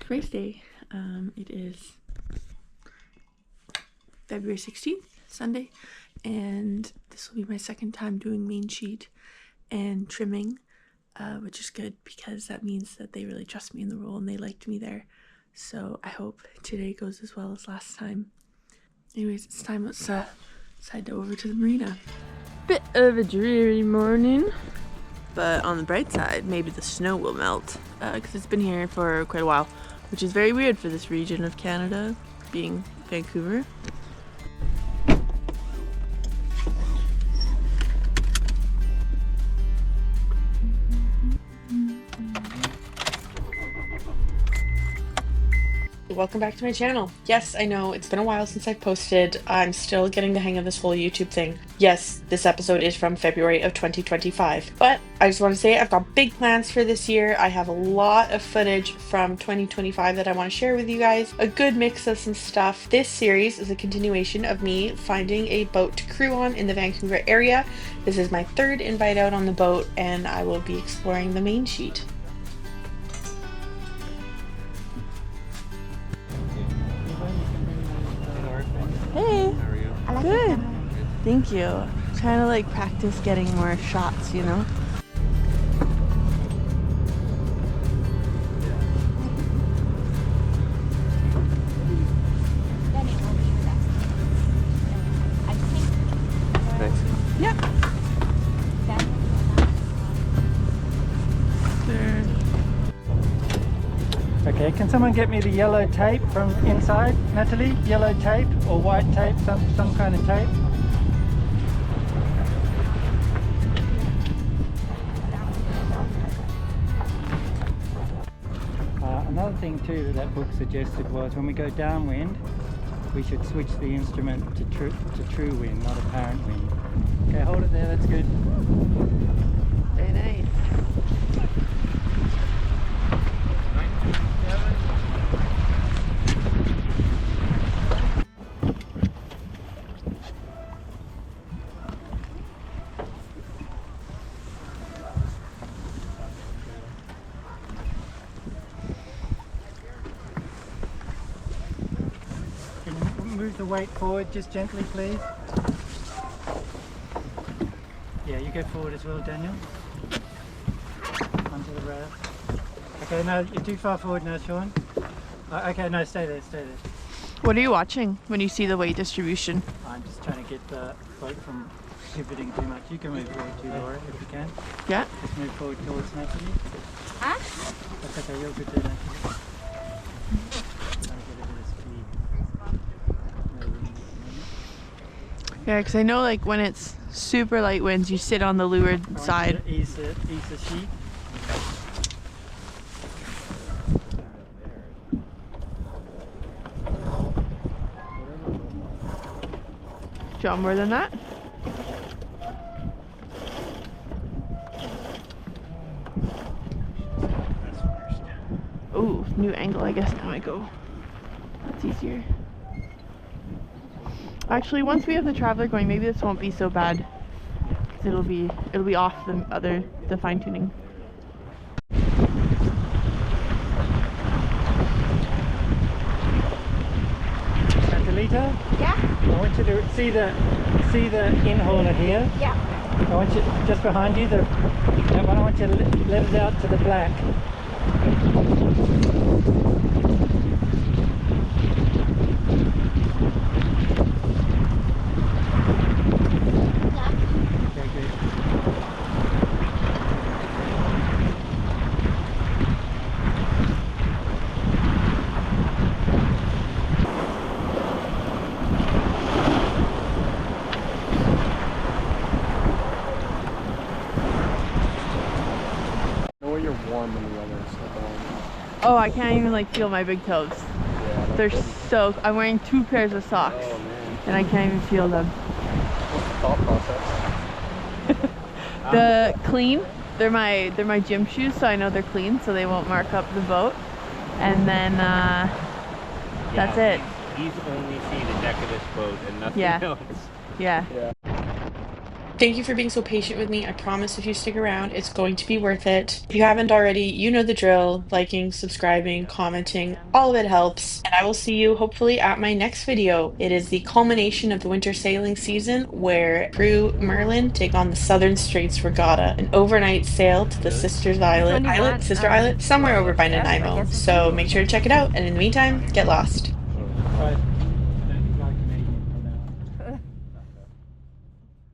race day. It is February 16th, Sunday, and this will be my second time doing main sheet and trimming, which is good because that means that they really trust me in the role and they liked me there. So I hope today goes as well as last time. Anyways, it's time. Let's head over to the marina. Bit of a dreary morning, but on the bright side, maybe the snow will melt because it's been here for quite a while, which is very weird for this region of Canada, being Vancouver. Welcome back to my channel. Yes, I know it's been a while since I've posted. I'm still getting the hang of this whole YouTube thing. Yes, this episode is from February of 2025, but I just want to say I've got big plans for this year. I have a lot of footage from 2025 that I want to share with you guys. A good mix of some stuff. This series is a continuation of me finding a boat to crew on in the Vancouver area. This is my third invite out on the boat, and I will be exploring the main sheet. Hey, how are you? Good. Thank you. I'm trying to like practice getting more shots, you know? Thanks. Yep. There. Okay, can someone get me the yellow tape from inside, Natalie? Yellow tape or white tape, some kind of tape? Another thing too that book suggested was when we go downwind, we should switch the instrument to true wind, not apparent wind. Okay, hold it there, that's good. Very nice. Move the weight forward just gently, please. Yeah, you go forward as well, Daniel. Onto the raft. Okay, no, you're too far forward now, Sean. Okay, no, stay there, stay there. What are you watching when you see the weight distribution? I'm just trying to get the boat from pivoting too much. You can move forward too, Laura, if you can. Yeah. Just move forward towards Natalie. Huh? That's okay, you're good there, Natalie. Yeah, because I know like when it's super light winds, you sit on the leeward side. Ease the sheet. Do you want more than that? Ooh, new angle, I guess now I go. That's easier. Actually, once we have the traveler going, maybe this won't be so bad. Cause it'll be off the fine tuning. Natalita? Yeah? I want you to see the in-hauler here. Yeah. I want you just behind you. That one I want you to let it out to the black. Oh, I can't even like feel my big toes. Yeah, They're so. I'm wearing 2 pairs of socks, oh, man. and I can't even feel them. What's the thought process? The clean. They're my gym shoes, so I know they're clean, so they won't mark up the boat. And then that's it. He's only see the deck of this boat and nothing Yeah. else. Yeah. Thank you for being so patient with me. I promise if you stick around, it's going to be worth it. If you haven't already, you know the drill. Liking, subscribing, commenting, all of it helps. And I will see you hopefully at my next video. It is the culmination of the winter sailing season where crew Merlin take on the Southern Straits Regatta, an overnight sail to the Sister Islet, somewhere over by Nanaimo. So make sure to check it out. And in the meantime, get lost. Right.